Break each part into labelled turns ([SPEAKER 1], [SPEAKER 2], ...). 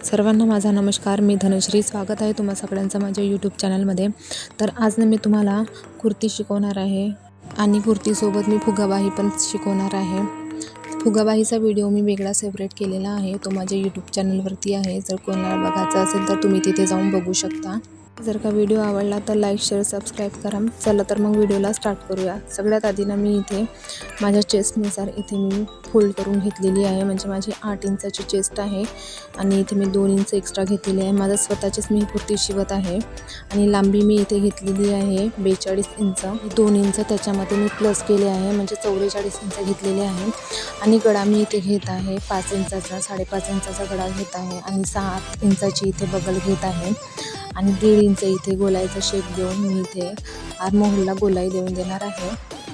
[SPEAKER 1] सर्वांना माझा नमस्कार. मी धनश्री. स्वागत आहे तुम्हा सगळ्यांचं माझ्या यूट्यूब चॅनलमध्ये. तर आज मी तुम्हाला कुर्ती शिकवणार आहे आणि कुर्तीसोबत मी फुगाबाही पण शिकवणार आहे. फुगाबाहीचा व्हिडिओ मी वेगळा सेपरेट केलेला आहे, तो माझ्या यूट्यूब चॅनलवरती आहे. जर कोणाला बघायचा असेल तर तुम्ही तिथे जाऊन बघू शकता. जर का व्हिडिओ आवडला तर लाईक, शेअर, सबस्क्राईब करा. चला तर मग व्हिडिओला स्टार्ट करूया. सगळ्यात आधी मी इथे माझ्या चेस्टनुसार इथे मी फोल्ड करून घेतलेली आहे. म्हणजे माझी 8 इंचाची चेस्ट आहे आणि इथे मी 2 इंच एक्स्ट्रा घेतलेली आहे. माझं स्वतःचीच मी कुर्ती शिवत आहे आणि लांबी मी इथे घेतलेली आहे 42 इंच. 2 इंच त्याच्यामध्ये मी प्लस केले आहे, म्हणजे 44 इंच घेतलेले आहे. आणि गळा मी इथे घेत आहे 5 इंचाचा, 5.5 इंचाचा गळा घेत आहे आणि 7 इंचाची इथे बगल घेत आहे आणि 1.5 इंच इथे गोलाईचा शेप देऊन मी इथे आर्महोलला गोलाई देऊन देणार आहे.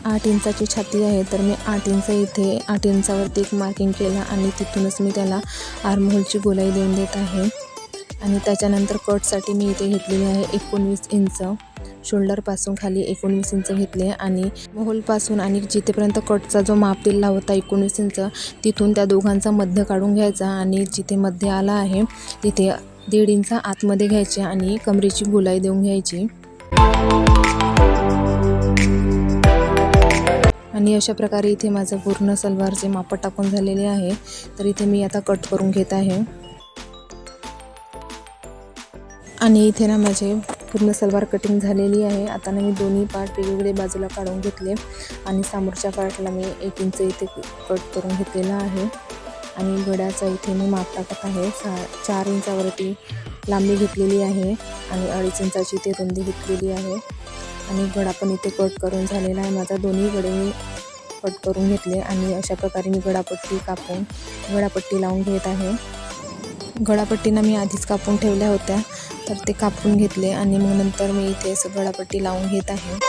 [SPEAKER 1] 8 इंचाची छाती आहे, तर मी 8 इंच इथे 8 इंचावरती एक मार्किंग केलं आणि तिथूनच मी त्याला आर्महोलची गोलाई देऊन देत आहे. आणि त्याच्यानंतर कटसाठी मी इथे घेतलेली आहे 19 इंच. शोल्डरपासून खाली 19 इंच घेतले आणि मोहोलपासून आणि जिथेपर्यंत कटचा जो माप दिला होता 19 इंच, तिथून त्या दोघांचा मध्य काढून घ्यायचा आणि जिथे मध्य आला आहे तिथे 1.5 इंच आतमध्ये घ्यायचे आणि कमरेची गोलाई देऊन घ्यायची. आणि अशा प्रकारे इथे माझं पूर्ण सलवारचे माप टाकून झालेले आहे. तर इथे मी आता कट करून घेत आहे आणि इथे माझे पूर्ण सलवार कटिंग झालेली आहे. आता मी दोन्ही पार्ट वेगवेगळे बाजूला काढून घेतले आणि समोरच्या पार्टला मी 1 इंच इथे कट करून घेतलेला आहे. आणि गळ्याचा इथे मी माप टाकत आहे. 4 इंचावरती लांबी घेतलेली आहे आणि 2.5 इंचाची इथे रुंदी घेतलेली आहे. आणि गळा पण इथे कट करून झालेला आहे. माझा दोन्ही गळे मी कट करून घेतले आणि अशा प्रकारे मी गळापट्टी कापून गळापट्टी लावून घेत आहे. गळापट्टीना मी आधीच कापून ठेवल्या होत्या, तर ते कापून घेतले आणि मग नंतर मी इथे गळापट्टी लावून घेत आहे.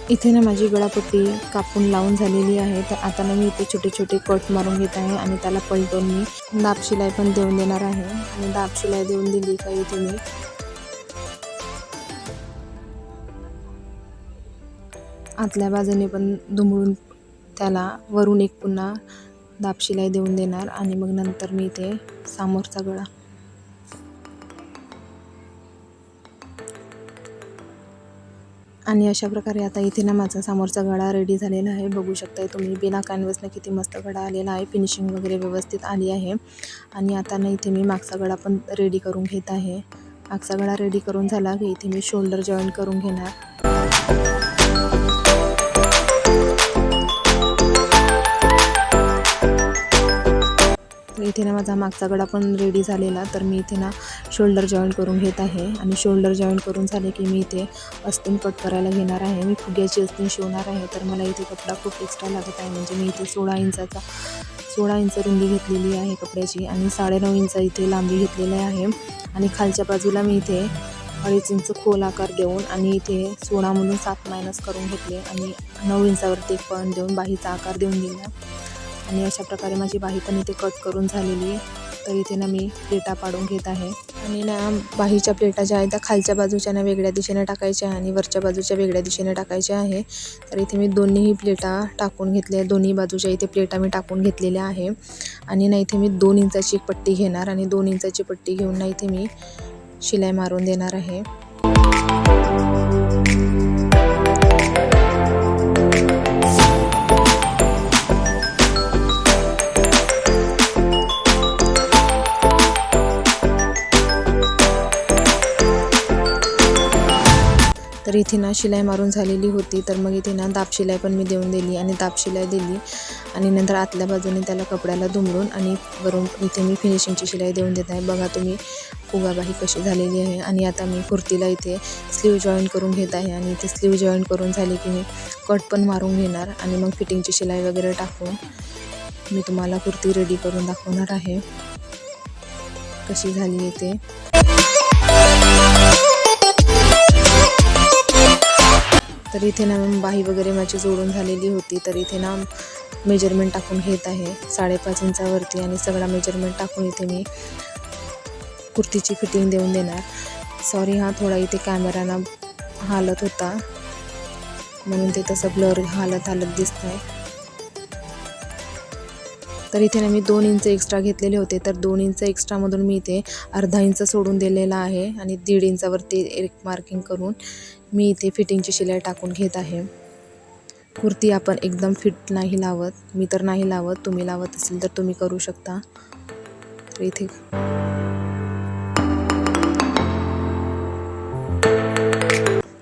[SPEAKER 1] इथे माझी गळापट्टी कापून लावून झालेली आहे. तर आता मी इथे छोटे छोटे कट मारून घेत आहे आणि त्याला पलटून मी दाब शिलाई पण देऊन देणार आहे. आणि दाब शिलाई देऊन दिली का इथे मी आतल्या बाजूने पण दुमडून त्याला वरून एक पुन्हा दाब शिलाई देऊन देणार आणि मग नंतर मी इथे समोरचा गळा आणि अशा प्रकारे आता इथे माझा समोरचा गळा रेडी झालेला आहे. बघू शकताय तुम्ही बिना कॅनव्हसने किती मस्त गळा आलेला आहे. फिनिशिंग वगैरे व्यवस्थित आली आहे. आणि आता इथे मी मागचा गळा पण रेडी करून घेत आहे. मागचा गळा रेडी करून झाला की इथे मी शोल्डर जॉईंट करून घेणार. इथे माझा मागचा गळा पण रेडी झालेला, तर मी इथे शोल्डर जॉईंट करून घेत आहे. आणि शोल्डर जॉईंट करून झाले की मी इथे अस्तीन कट करायला घेणार आहे. मी फुग्याची अस्तीन शिवणार आहे, तर मला इथे कपडा खूप एक्स्ट्रा लागत आहे. म्हणजे मी इथे 16 इंच रुंदी घेतलेली आहे कपड्याची आणि 9.5 इंच इथे लांबी घेतलेली आहे. आणि खालच्या बाजूला मी इथे 2.5 इंच खोल आकार देऊन आणि इथे 16 म्हणून 7 मायनस करून घेतले आणि 9 इंचावरती एक पॉईंट देऊन बाहीचा आकार देऊन दिला. आणि अशा प्रकारे माझी बाही पण इथे कट करून झालेली आहे. तर इथे मी प्लेटा पाडून घेत आहे. आणि बाहीच्या प्लेटा ज्या आहेत त्या खालच्या बाजूच्या वेगळ्या दिशेने टाकायच्या आणि वरच्या बाजूच्या वेगळ्या दिशेने टाकायच्या आहे. तर इथे मी दोन्हीही प्लेटा टाकून घेतल्या. दोन्ही बाजूच्या इथे प्लेटा मी टाकून घेतलेल्या आहे. आणि इथे मी 2 इंचाची एक पट्टी घेणार आणि 2 इंचाची पट्टी घेऊन इथे मी शिलाई मारून देणार आहे. तर इथे शिलाई मारून झालेली होती, तर मग इथे दाब शिलाई पण मी देऊन दिली आणि दाब शिलाई दिली आणि नंतर आतल्या बाजूने त्याला कपड्याला दुमडून आणि वरून इथे मी फिनिशिंगची शिलाई देऊन देत आहे. बघा तुम्ही फुगाबाही कशी झालेली आहे. आणि आता मी कुर्तीला इथे स्लीव जॉईंट करून घेत आहे आणि इथे स्लीव जॉईंट करून झाले की मी कट पण मारून घेणार आणि मग फिटिंगची शिलाई वगैरे टाकून मी तुम्हाला कुर्ती रेडी करून दाखवणार आहे कशी झाली आहे. तर इथे बाही वगैरे माझी जोडून झालेली होती. तर इथे मेजरमेंट टाकून घेत आहे 5.5 इंचावरती आणि सगळा मेजरमेंट टाकून इथे मी कुर्तीची फिटिंग देऊन देणार. सॉरी थोडा इथे कॅमेरा हालत होता, म्हणून ते तसं ब्लर हालत दिसत आहे. तर इथे ना मी 2 इंच एक्स्ट्रा घेतलेले होते, तर 2 इंच एक्स्ट्रामधून मी इथे अर्धा इंच सोडून दिलेला आहे आणि 1.5 इंचावरती एक मार्किंग करून मी इथे फिटिंगची शिलाई टाकून घेत आहे. कुर्ती आपण एकदम फिट नाही लावत, मी तर नाही लावत, तुम्ही लावत असेल तर तुम्ही करू शकता.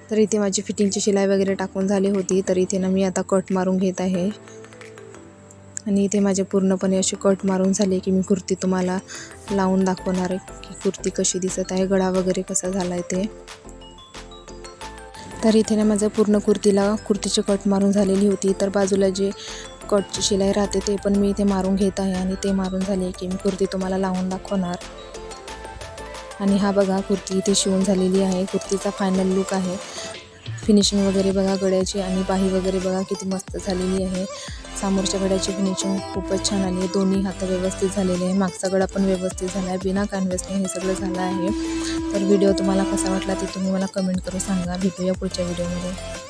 [SPEAKER 1] तर इथे माझी फिटिंगची शिलाई वगैरे टाकून झाली होती. तर इथे ना मी आता कट मारून घेत आहे आणि इथे माझे पूर्णपणे अशी कट मारून झाली की मी कुर्ती तुम्हाला लावून दाखवणार आहे की कुर्ती कशी दिसत आहे, गळा वगैरे कसा झाला आहे ते. तर इथे ना माझं पूर्ण कुर्तीची कट मारून झालेली होती. तर बाजूला जे कटची शिलाई राहते ते पण मी इथे मारून घेत आहे आणि ते मारून झाले की मी कुर्ती तुम्हाला लावून दाखवणार. आणि हा बघा कुर्ती इथे शिवून झालेली आहे. कुर्तीचा फायनल लुक आहे. फिनिशिंग वगैरे बघा गळ्याची आणि बाही वगैरे बघा किती मस्त झालेली आहे. समोरच्या गळ्याची फिनिशिंग खूपच छान आली आहे. दोन्ही हात व्यवस्थित झालेले आहे. मागचा गळा पण व्यवस्थित झाला आहे. बिना कॅनव्हसने हे सगळं झालं आहे. तर व्हिडिओ तुम्हाला कसा वाटला ते तुम्ही मला कमेंट करून सांगा. भेटूया पुढच्या व्हिडिओमध्ये.